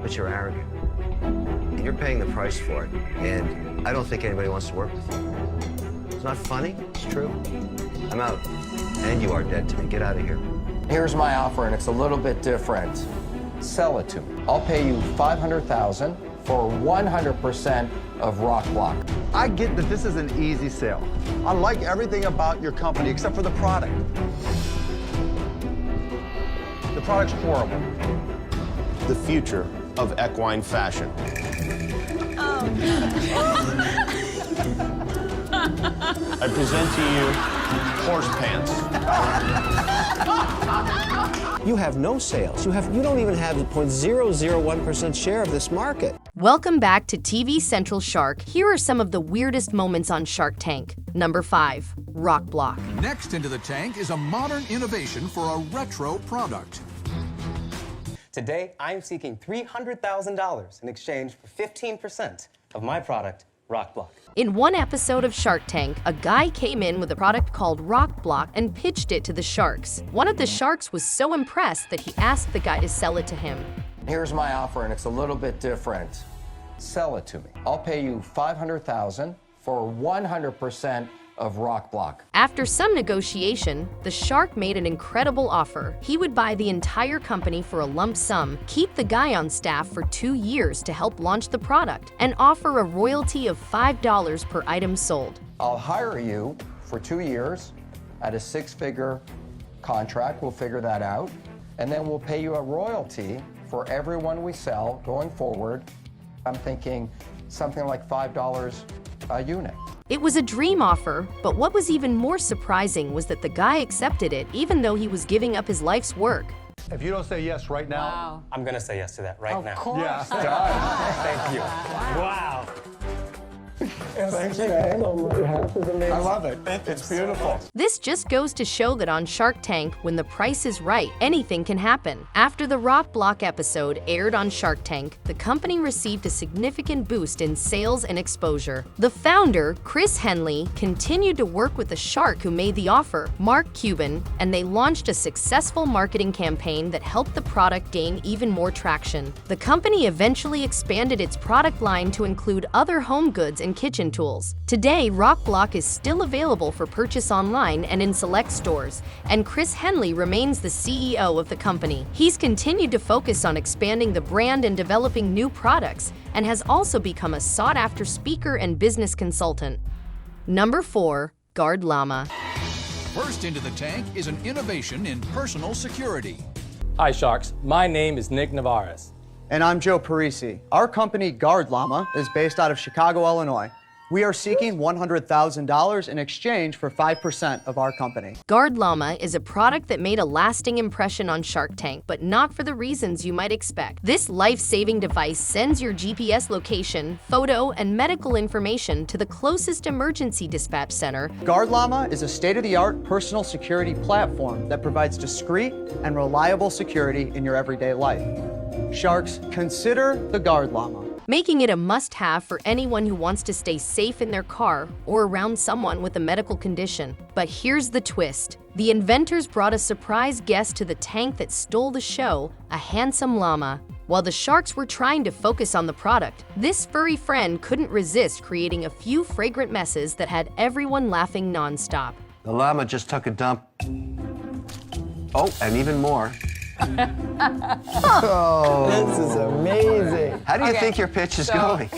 but you're arrogant. And you're paying the price for it. And I don't think anybody wants to work with you. It's not funny, it's true. I'm out. And you are dead to me. Get out of here. Here's my offer, and it's a little bit different. Sell it to me. I'll pay you $500,000 for 100% of Rock Block. I get that this is an easy sale. I like everything about your company except for the product. The product's horrible. The future of equine fashion. I present to you horse pants. You have no sales. You don't even have the 0.001% share of this market. Welcome back to TV Central Shark. Here are some of the weirdest moments on Shark Tank. Number 5, Rock Block. Next into the tank is a modern innovation for a retro product. Today, I'm seeking $300,000 in exchange for 15% of my product, Rock Block. In one episode of Shark Tank, a guy came in with a product called Rock Block and pitched it to the sharks. One of the sharks was so impressed that he asked the guy to sell it to him. Here's my offer, and it's a little bit different. Sell it to me. I'll pay you $500,000 for 100% of Rock Block. After some negotiation, the shark made an incredible offer. He would buy the entire company for a lump sum, keep the guy on staff for 2 years to help launch the product, and offer a royalty of $5 per item sold. I'll hire you for 2 years at a 6-figure contract. We'll figure that out. And then we'll pay you a royalty for every one we sell going forward. I'm thinking something like $5 a unit. It was a dream offer, but what was even more surprising was that the guy accepted it even though he was giving up his life's work. If you don't say yes right now, I'm gonna say yes to that right now. Of course. yeah, Thank you. Wow. Thank you. I love it. It's beautiful. This just goes to show that on Shark Tank, when the price is right, anything can happen. After the Rock Block episode aired on Shark Tank, the company received a significant boost in sales and exposure. The founder, Chris Henley, continued to work with the shark who made the offer, Mark Cuban, and they launched a successful marketing campaign that helped the product gain even more traction. The company eventually expanded its product line to include other home goods and kitchen tools. Today, Rock Block is still available for purchase online and in select stores, and Chris Henley remains the CEO of the company. He's continued to focus on expanding the brand and developing new products, and has also become a sought-after speaker and business consultant. Number 4, Guard Llama. First into the tank is an innovation in personal security. Hi Sharks, my name is Nick Navarez. And I'm Joe Parisi. Our company, Guard Llama, is based out of Chicago, Illinois. We are seeking $100,000 in exchange for 5% of our company. Guard Llama is a product that made a lasting impression on Shark Tank, but not for the reasons you might expect. This life-saving device sends your GPS location, photo, and medical information to the closest emergency dispatch center. Guard Llama is a state-of-the-art personal security platform that provides discreet and reliable security in your everyday life. Sharks, consider the Guard Llama, making it a must-have for anyone who wants to stay safe in their car or around someone with a medical condition. But here's the twist. The inventors brought a surprise guest to the tank that stole the show, a handsome llama. While the sharks were trying to focus on the product, this furry friend couldn't resist creating a few fragrant messes that had everyone laughing nonstop. The llama just took a dump. Oh, and even more. This is amazing. How do you think your pitch is going?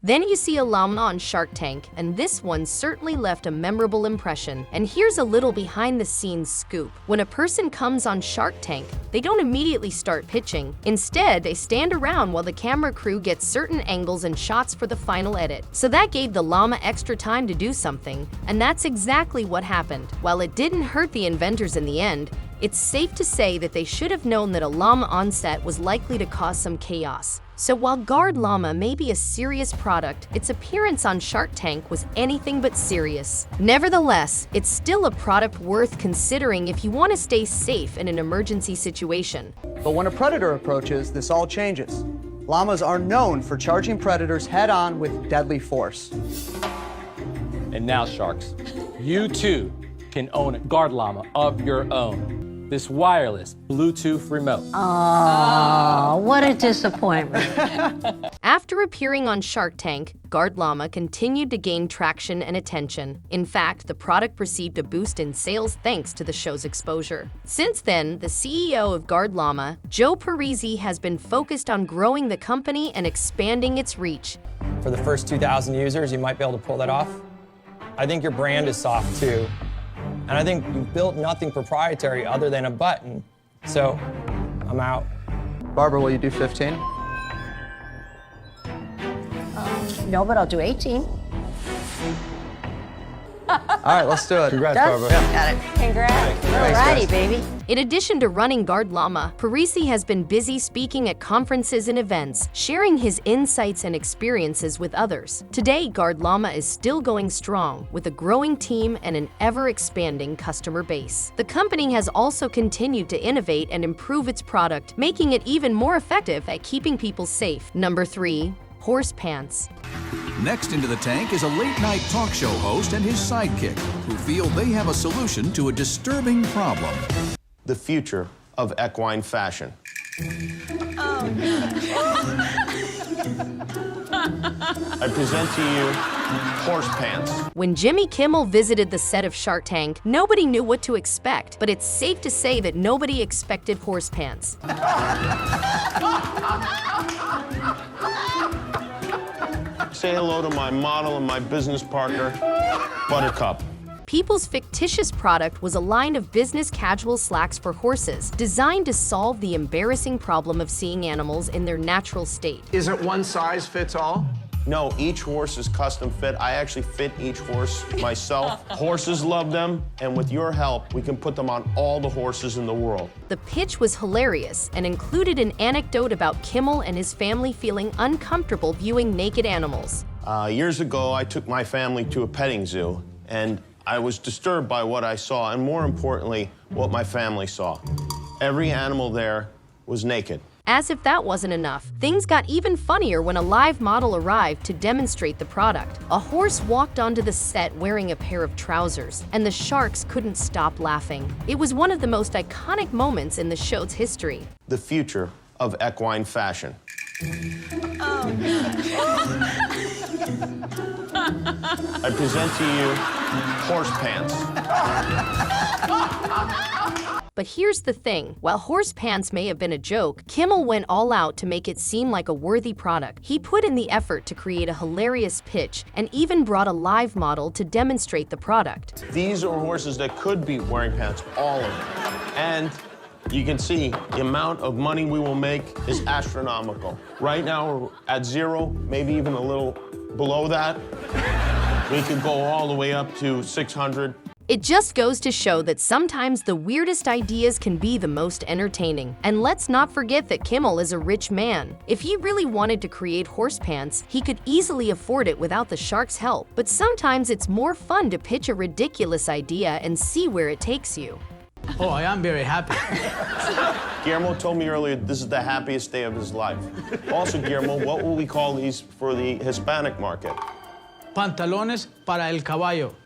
Then you see a llama on Shark Tank, and this one certainly left a memorable impression. And here's a little behind-the-scenes scoop. When a person comes on Shark Tank, they don't immediately start pitching. Instead, they stand around while the camera crew gets certain angles and shots for the final edit. So that gave the llama extra time to do something, and that's exactly what happened. While it didn't hurt the inventors in the end, it's safe to say that they should have known that a llama on set was likely to cause some chaos. So while Guard Llama may be a serious product, its appearance on Shark Tank was anything but serious. Nevertheless, it's still a product worth considering if you want to stay safe in an emergency situation. But when a predator approaches, this all changes. Llamas are known for charging predators head-on with deadly force. And now Sharks, you too can own a Guard Llama of your own. This wireless Bluetooth remote. Oh, What a disappointment. After appearing on Shark Tank, Guard Llama continued to gain traction and attention. In fact, the product received a boost in sales thanks to the show's exposure. Since then, the CEO of Guard Llama, Joe Parisi, has been focused on growing the company and expanding its reach. For the first 2,000 users, you might be able to pull that off. I think your brand is soft too. And I think you've built nothing proprietary other than a button. So, I'm out. Barbara, will you do 15? No, but I'll do 18. All right, let's do it. Congrats, Done? Barbara. Got it. Congrats. Alrighty, baby. In addition to running Guard Llama, Parisi has been busy speaking at conferences and events, sharing his insights and experiences with others. Today, Guard Llama is still going strong, with a growing team and an ever-expanding customer base. The company has also continued to innovate and improve its product, making it even more effective at keeping people safe. Number 3. Horse pants. Next into the tank is a late-night talk show host and his sidekick, who feel they have a solution to a disturbing problem. The future of equine fashion. I present to you horse pants. When Jimmy Kimmel visited the set of Shark Tank, nobody knew what to expect, but it's safe to say that nobody expected horse pants. Say hello to my model and my business partner, Buttercup. People's fictitious product was a line of business casual slacks for horses, designed to solve the embarrassing problem of seeing animals in their natural state. Is it one size fits all? No, each horse is custom fit. I actually fit each horse myself. Horses love them, and with your help, we can put them on all the horses in the world. The pitch was hilarious and included an anecdote about Kimmel and his family feeling uncomfortable viewing naked animals. Years ago, I took my family to a petting zoo, and I was disturbed by what I saw, and more importantly, what my family saw. Every animal there was naked. As if that wasn't enough, things got even funnier when a live model arrived to demonstrate the product. A horse walked onto the set wearing a pair of trousers, and the sharks couldn't stop laughing. It was one of the most iconic moments in the show's history. The future of equine fashion. I present to you horse pants. But here's the thing, while horse pants may have been a joke, Kimmel went all out to make it seem like a worthy product. He put in the effort to create a hilarious pitch and even brought a live model to demonstrate the product. These are horses that could be wearing pants, all of them. And you can see the amount of money we will make is astronomical. Right now, we're at 0, maybe even a little below that. We could go all the way up to 600. It just goes to show that sometimes the weirdest ideas can be the most entertaining. And let's not forget that Kimmel is a rich man. If he really wanted to create horse pants, he could easily afford it without the shark's help. But sometimes it's more fun to pitch a ridiculous idea and see where it takes you. Oh, I am very happy. Guillermo told me earlier this is the happiest day of his life. Also, Guillermo, what will we call these for the Hispanic market? Pantalones para el caballo.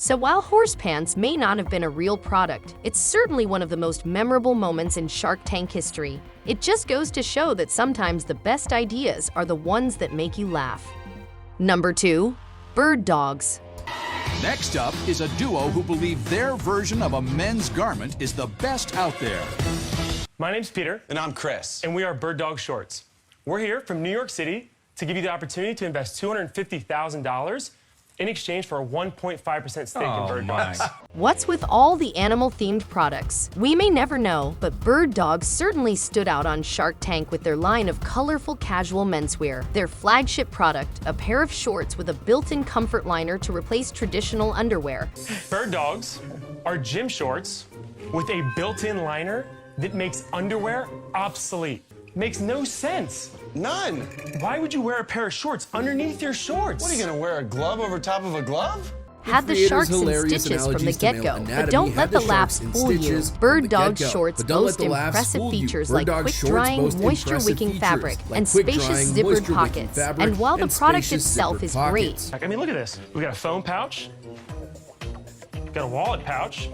So while horse pants may not have been a real product, it's certainly one of the most memorable moments in Shark Tank history. It just goes to show that sometimes the best ideas are the ones that make you laugh. Number 2. Bird dogs. Next up is a duo who believe their version of a men's garment is the best out there. My name's Peter. And I'm Chris. And we are Bird Dog Shorts. We're here from New York City to give you the opportunity to invest $250,000 in exchange for a 1.5% stake in Bird Dogs. What's with all the animal-themed products? We may never know, but Bird Dogs certainly stood out on Shark Tank with their line of colorful casual menswear. Their flagship product, a pair of shorts with a built-in comfort liner to replace traditional underwear. Bird Dogs are gym shorts with a built-in liner that makes underwear obsolete. Makes no sense. None. Why would you wear a pair of shorts underneath your shorts? What, are you gonna wear a glove over top of a glove? Had the sharks and stitches from the get-go, but don't let the laughs fool you. Bird Dog shorts boast impressive features like quick-drying, moisture-wicking fabric and spacious zippered pockets. And while the product itself is great, I mean, look at this. We got a phone pouch, got a wallet pouch,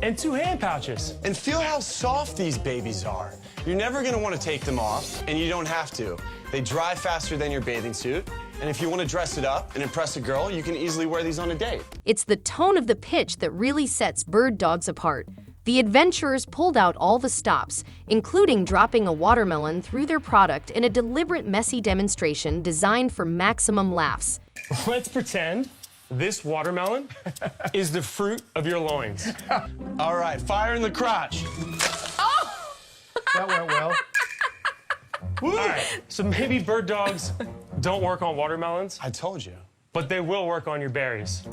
and 2 hand pouches. And feel how soft these babies are. You're never gonna want to take them off, and you don't have to. They dry faster than your bathing suit, and if you want to dress it up and impress a girl, you can easily wear these on a date. It's the tone of the pitch that really sets bird dogs apart. The adventurers pulled out all the stops, including dropping a watermelon through their product in a deliberate, messy demonstration designed for maximum laughs. Let's pretend this watermelon is the fruit of your loins. All right, fire in the crotch. That went well. All right, so maybe bird dogs don't work on watermelons, I told you. but they will work on your berries.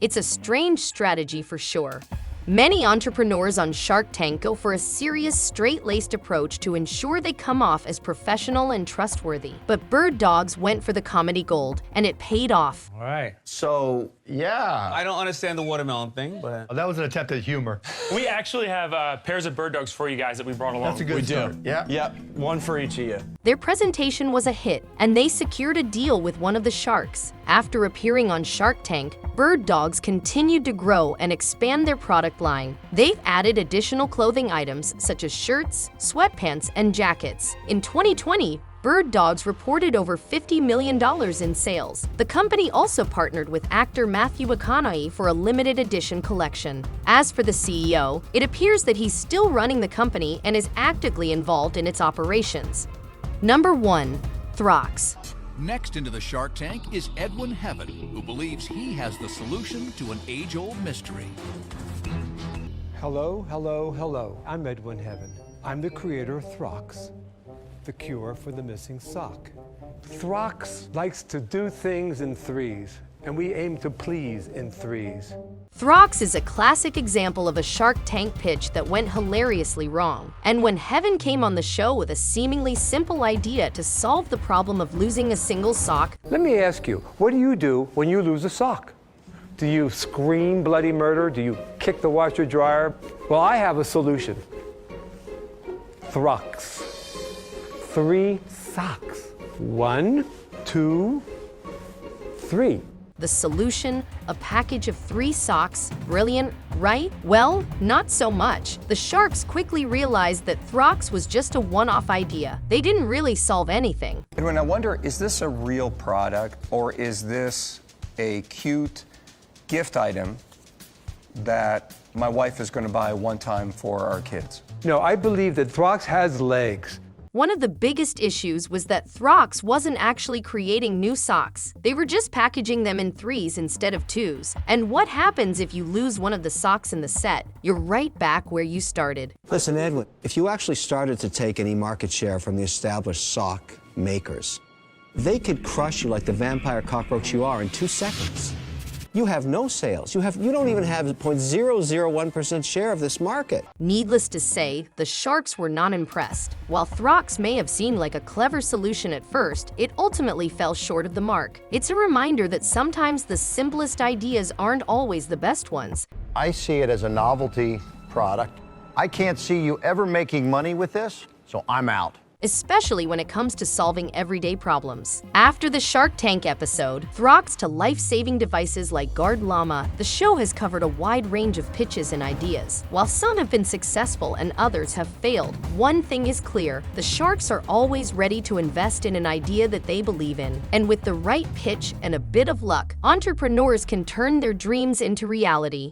It's a strange strategy for sure. Many entrepreneurs on Shark Tank go for a serious, straight-laced approach to ensure they come off as professional and trustworthy. But bird dogs went for the comedy gold, and it paid off. All right. So, yeah. I don't understand the watermelon thing, but That was an attempt at humor. We actually have pairs of bird dogs for you guys that we brought along. That's a good start. Yeah. Yep, one for each of you. Their presentation was a hit, and they secured a deal with one of the sharks. After appearing on Shark Tank, bird dogs continued to grow and expand their product line. They've added additional clothing items such as shirts, sweatpants, and jackets. In 2020, Bird Dogs reported over $50 million in sales. The company also partnered with actor Matthew McConaughey for a limited edition collection. As for the CEO, it appears that he's still running the company and is actively involved in its operations. Number 1. Throx. Next into the Shark Tank is Edwin Heaven, who believes he has the solution to an age-old mystery. Hello, hello, hello. I'm Edwin Heaven. I'm the creator of Throx, the cure for the missing sock. Throx likes to do things in threes, and we aim to please in threes. Throx is a classic example of a Shark Tank pitch that went hilariously wrong. And when Heaven came on the show with a seemingly simple idea to solve the problem of losing a single sock, Let me ask you, what do you do when you lose a sock? Do you scream bloody murder? Do you kick the washer dryer? Well, I have a solution. Throx. 3 socks. 1, 2, 3. the solution, a package of 3 socks. Brilliant, right? Well, not so much. The sharks quickly realized that Throx was just a one-off idea. They didn't really solve anything. Edwin, I wonder, is this a real product or is this a cute gift item that my wife is going to buy one time for our kids? No, I believe that Throx has legs. One of the biggest issues was that Throx wasn't actually creating new socks. They were just packaging them in 3s instead of 2s. And what happens if you lose one of the socks in the set? You're right back where you started. Listen, Edwin, if you actually started to take any market share from the established sock makers, they could crush you like the vampire cockroach you are in 2 seconds. You have no sales. You don't even have a 0.001% share of this market. Needless to say, the sharks were not impressed. While Throx may have seemed like a clever solution at first, it ultimately fell short of the mark. It's a reminder that sometimes the simplest ideas aren't always the best ones. I see it as a novelty product. I can't see you ever making money with this, so I'm out. Especially when it comes to solving everyday problems. After the Shark Tank episode, Throx to life-saving devices like Guard Llama, the show has covered a wide range of pitches and ideas. While some have been successful and others have failed, one thing is clear: the sharks are always ready to invest in an idea that they believe in. And with the right pitch and a bit of luck, entrepreneurs can turn their dreams into reality.